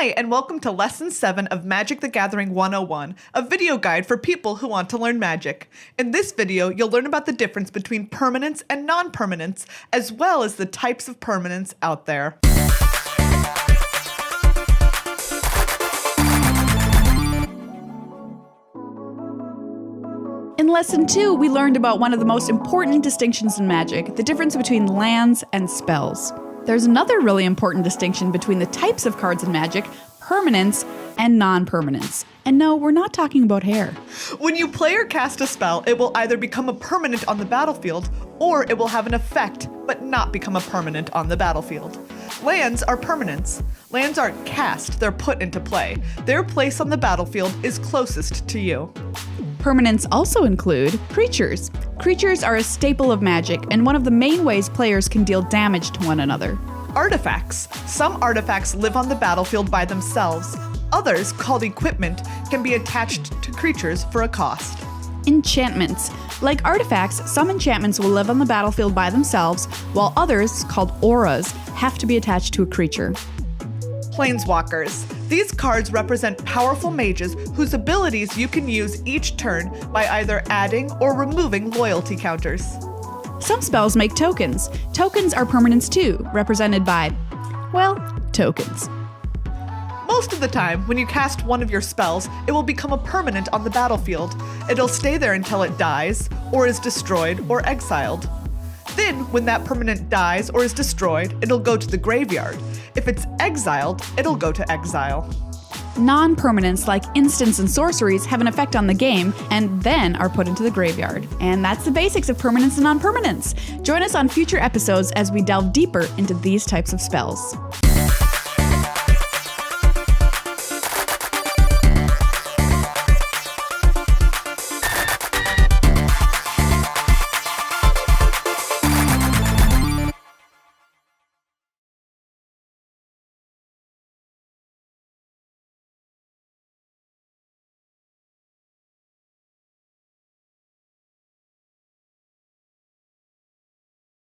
Hi, and welcome to Lesson 7 of Magic the Gathering 101, a video guide for people who want to learn magic. In this video, you'll learn about the difference between permanents and non-permanents, as well as the types of permanents out there. In Lesson 2, we learned about one of the most important distinctions in magic, the difference between lands and spells. There's another really important distinction between the types of cards in magic, permanents and non-permanents. And no, we're not talking about hair. When you play or cast a spell, it will either become a permanent on the battlefield, or it will have an effect, but not become a permanent on the battlefield. Lands are permanents. Lands aren't cast, they're put into play. Their place on the battlefield is closest to you. Permanents also include creatures. Creatures are a staple of magic and one of the main ways players can deal damage to one another. Artifacts. Some artifacts live on the battlefield by themselves. Others, called equipment, can be attached to creatures for a cost. Enchantments. Like artifacts, some enchantments will live on the battlefield by themselves, while others, called auras, have to be attached to a creature. Planeswalkers. These cards represent powerful mages whose abilities you can use each turn by either adding or removing loyalty counters. Some spells make tokens. Tokens are permanents too, represented by, well, tokens. Most of the time, when you cast one of your spells, it will become a permanent on the battlefield. It'll stay there until it dies, or is destroyed or exiled. Then, when that permanent dies or is destroyed, it'll go to the graveyard. If it's exiled, it'll go to exile. Non-permanents like instants and sorceries have an effect on the game and then are put into the graveyard. And that's the basics of permanents and non-permanents. Join us on future episodes as we delve deeper into these types of spells.